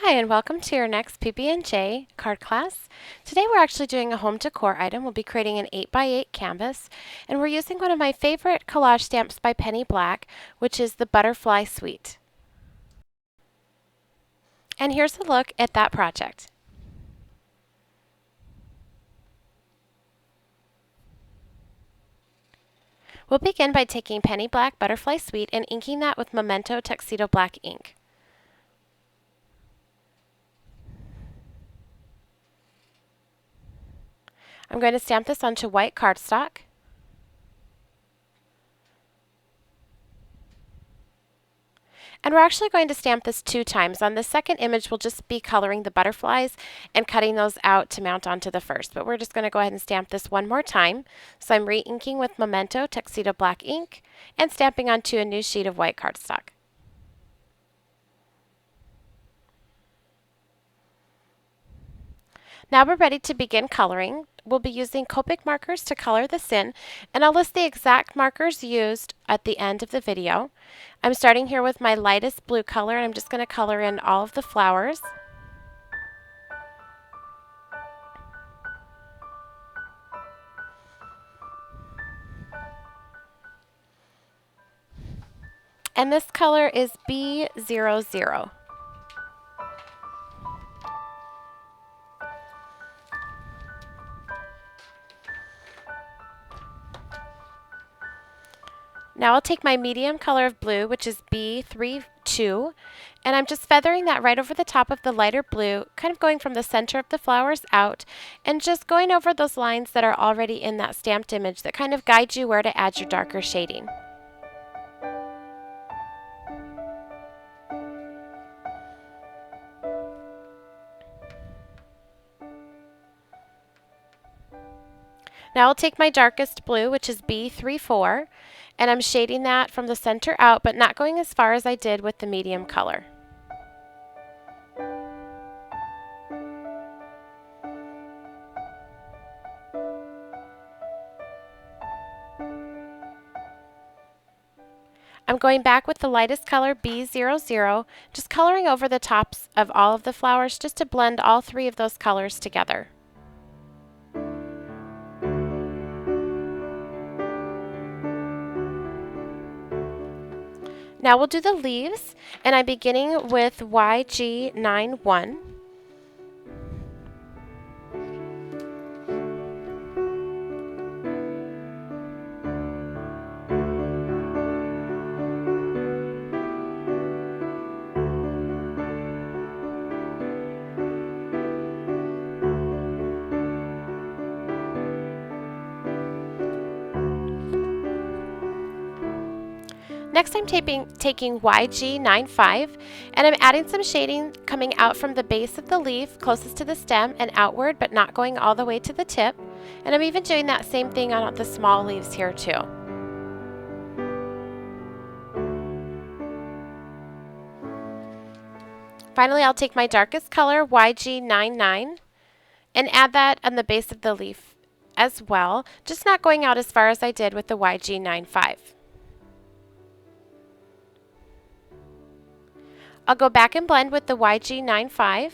Hi, and welcome to your next PB&J card class. Today we're actually doing a home decor item. We'll be creating an 8x8 canvas, and we're using one of my favorite collage stamps by Penny Black, which is the Butterfly Suite. And here's a look at that project. We'll begin by taking Penny Black Butterfly Suite and inking that with Memento Tuxedo Black ink. I'm going to stamp this onto white cardstock. And we're actually going to stamp this 2 times. On the second image, we'll just be coloring the butterflies and cutting those out to mount onto the first. But we're just going to go ahead and stamp this one more time. So I'm re-inking with Memento Tuxedo Black ink and stamping onto a new sheet of white cardstock. Now we're ready to begin coloring. We'll be using Copic markers to color this in, and I'll list the exact markers used at the end of the video. I'm starting here with my lightest blue color, and I'm just going to color in all of the flowers. And this color is B00. Now I'll take my medium color of blue, which is B32, and I'm just feathering that right over the top of the lighter blue, kind of going from the center of the flowers out, and just going over those lines that are already in that stamped image that kind of guide you where to add your darker shading. Now I'll take my darkest blue, which is B34, and I'm shading that from the center out, but not going as far as I did with the medium color. I'm going back with the lightest color, B00, just coloring over the tops of all of the flowers just to blend all 3 of those colors together. Now we'll do the leaves, and I'm beginning with YG91. Next, I'm taking YG95, and I'm adding some shading coming out from the base of the leaf closest to the stem and outward, but not going all the way to the tip. And I'm even doing that same thing on the small leaves here too. Finally, I'll take my darkest color, YG99, and add that on the base of the leaf as well, just not going out as far as I did with the YG95. I'll go back and blend with the YG95.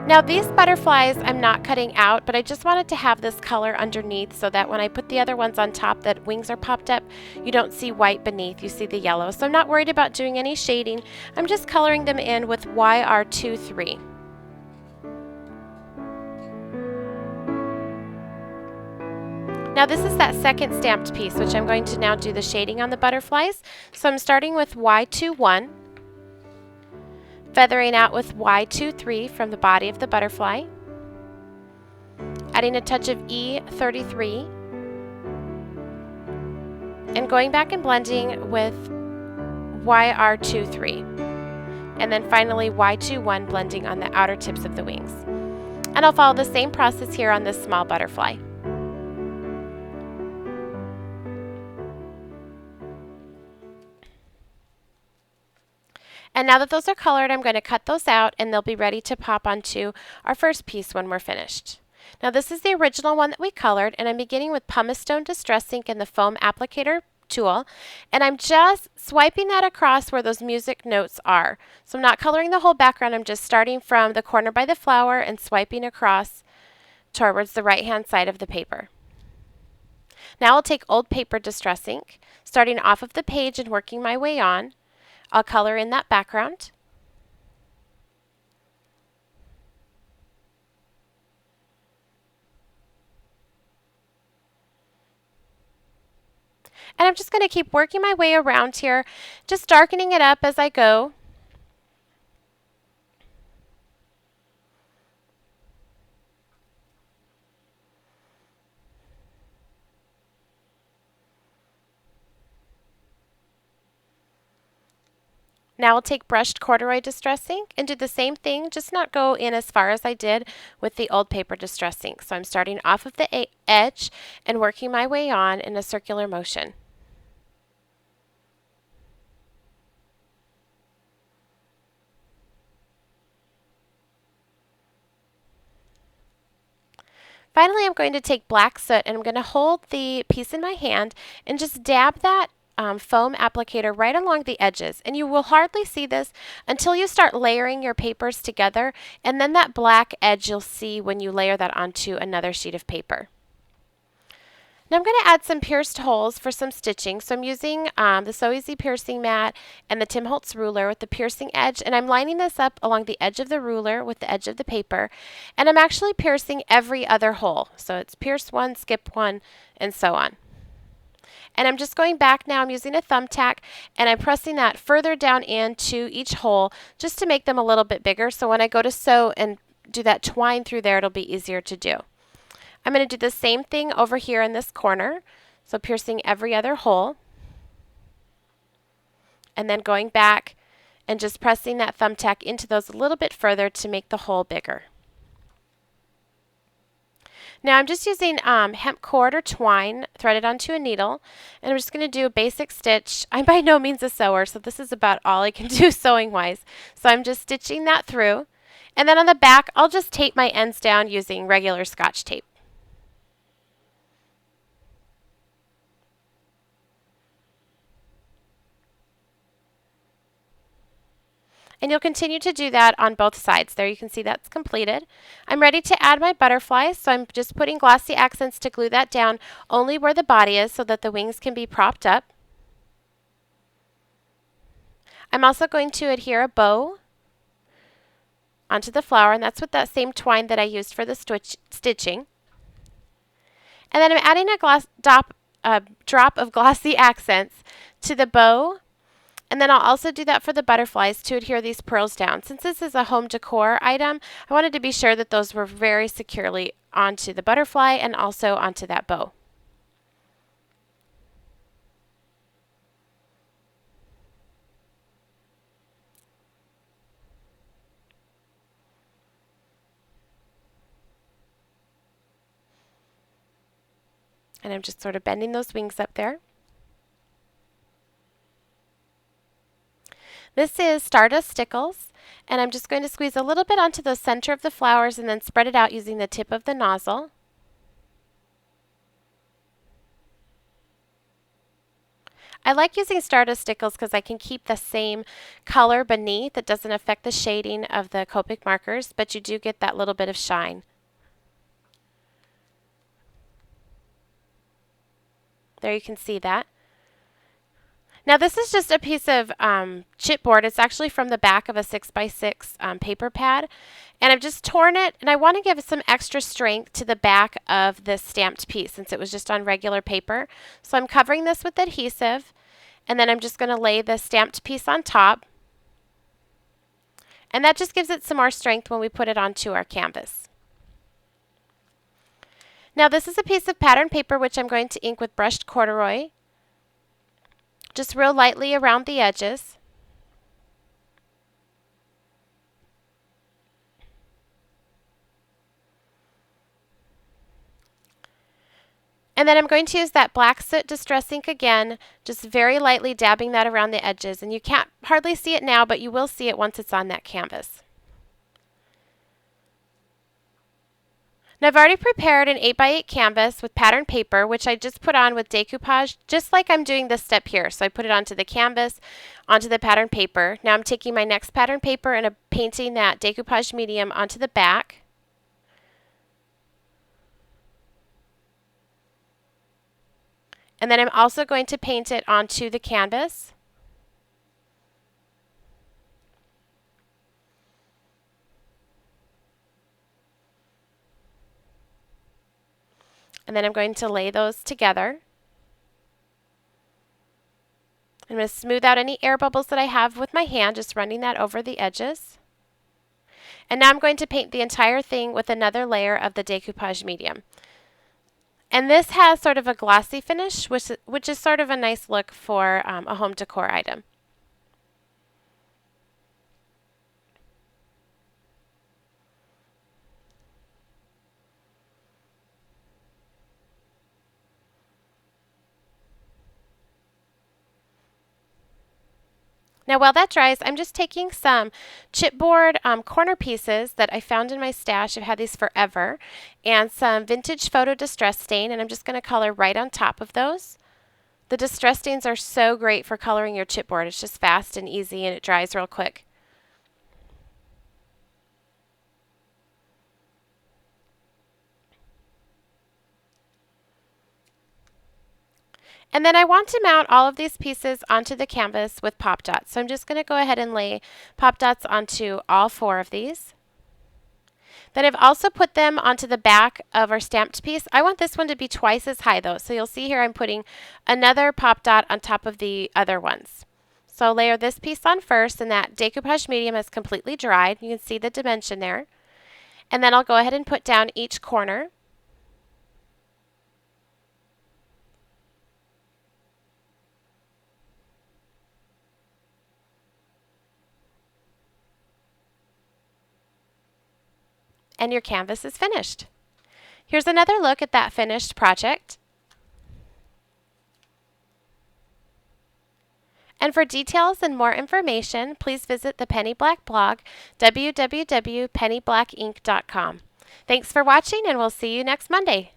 Now these butterflies I'm not cutting out, but I just wanted to have this color underneath so that when I put the other ones on top that wings are popped up, you don't see white beneath, you see the yellow. So I'm not worried about doing any shading. I'm just coloring them in with YR23. Now this is that second stamped piece, which I'm going to now do the shading on the butterflies. So I'm starting with Y21. Feathering out with Y23 from the body of the butterfly, adding a touch of E33, and going back and blending with YR23, and then finally Y21 blending on the outer tips of the wings. And I'll follow the same process here on this small butterfly. And now that those are colored, I'm going to cut those out and they'll be ready to pop onto our first piece when we're finished. Now this is the original one that we colored, and I'm beginning with pumice stone distress ink and the foam applicator tool, and I'm just swiping that across where those music notes are. So I'm not coloring the whole background, I'm just starting from the corner by the flower and swiping across towards the right hand side of the paper. Now I'll take old paper distress ink, starting off of the page and working my way on. I'll color in that background. And I'm just going to keep working my way around here, just darkening it up as I go. Now I'll take brushed corduroy distress ink and do the same thing, just not go in as far as I did with the old paper distress ink. So I'm starting off of the edge and working my way on in a circular motion. Finally, I'm going to take black soot and I'm going to hold the piece in my hand and just dab that foam applicator right along the edges. And you will hardly see this until you start layering your papers together, and then that black edge you'll see when you layer that onto another sheet of paper. Now I'm going to add some pierced holes for some stitching. So I'm using the So Easy piercing mat and the Tim Holtz ruler with the piercing edge, and I'm lining this up along the edge of the ruler with the edge of the paper, and I'm actually piercing every other hole. So it's pierce one, skip one, and so on. And I'm just going back now, I'm using a thumbtack, and I'm pressing that further down into each hole just to make them a little bit bigger, so when I go to sew and do that twine through there, it'll be easier to do. I'm going to do the same thing over here in this corner, so piercing every other hole, and then going back and just pressing that thumbtack into those a little bit further to make the hole bigger. Now I'm just using hemp cord or twine threaded onto a needle, and I'm just going to do a basic stitch. I'm by no means a sewer, so this is about all I can do sewing wise. So I'm just stitching that through, and then on the back I'll just tape my ends down using regular Scotch tape. And you'll continue to do that on both sides. There you can see that's completed. I'm ready to add my butterflies, so I'm just putting glossy accents to glue that down only where the body is so that the wings can be propped up. I'm also going to adhere a bow onto the flower, and that's with that same twine that I used for the stitching. And then I'm adding a drop of glossy accents to the bow. And then I'll also do that for the butterflies to adhere these pearls down. Since this is a home decor item, I wanted to be sure that those were very securely onto the butterfly and also onto that bow. And I'm just sort of bending those wings up there. This is Stardust Stickles, and I'm just going to squeeze a little bit onto the center of the flowers and then spread it out using the tip of the nozzle. I like using Stardust Stickles because I can keep the same color beneath. It doesn't affect the shading of the Copic markers, but you do get that little bit of shine. There you can see that. Now this is just a piece of chipboard. It's actually from the back of a 6x6 paper pad. And I've just torn it, and I want to give some extra strength to the back of this stamped piece since it was just on regular paper. So I'm covering this with adhesive, and then I'm just going to lay the stamped piece on top. And that just gives it some more strength when we put it onto our canvas. Now this is a piece of pattern paper which I'm going to ink with brushed corduroy, just real lightly around the edges. And then I'm going to use that black soot distress ink again, just very lightly dabbing that around the edges. And you can't hardly see it now, but you will see it once it's on that canvas. Now I've already prepared an 8x8 canvas with pattern paper, which I just put on with decoupage, just like I'm doing this step here. So I put it onto the canvas, onto the pattern paper. Now I'm taking my next pattern paper and painting that decoupage medium onto the back. And then I'm also going to paint it onto the canvas. And then I'm going to lay those together. I'm going to smooth out any air bubbles that I have with my hand, just running that over the edges. And now I'm going to paint the entire thing with another layer of the decoupage medium. And this has sort of a glossy finish, which is sort of a nice look for a home decor item. Now while that dries, I'm just taking some chipboard corner pieces that I found in my stash. I've had these forever, and some vintage photo distress stain, and I'm just going to color right on top of those. The distress stains are so great for coloring your chipboard. It's just fast and easy, and it dries real quick. And then I want to mount all of these pieces onto the canvas with pop dots. So I'm just going to go ahead and lay pop dots onto all 4 of these. Then I've also put them onto the back of our stamped piece. I want this one to be twice as high though. So you'll see here I'm putting another pop dot on top of the other ones. So I'll layer this piece on first, and that decoupage medium is completely dried. You can see the dimension there. And then I'll go ahead and put down each corner. And your canvas is finished. Here's another look at that finished project. And for details and more information, please visit the Penny Black blog, www.pennyblackinc.com. Thanks for watching, and we'll see you next Monday.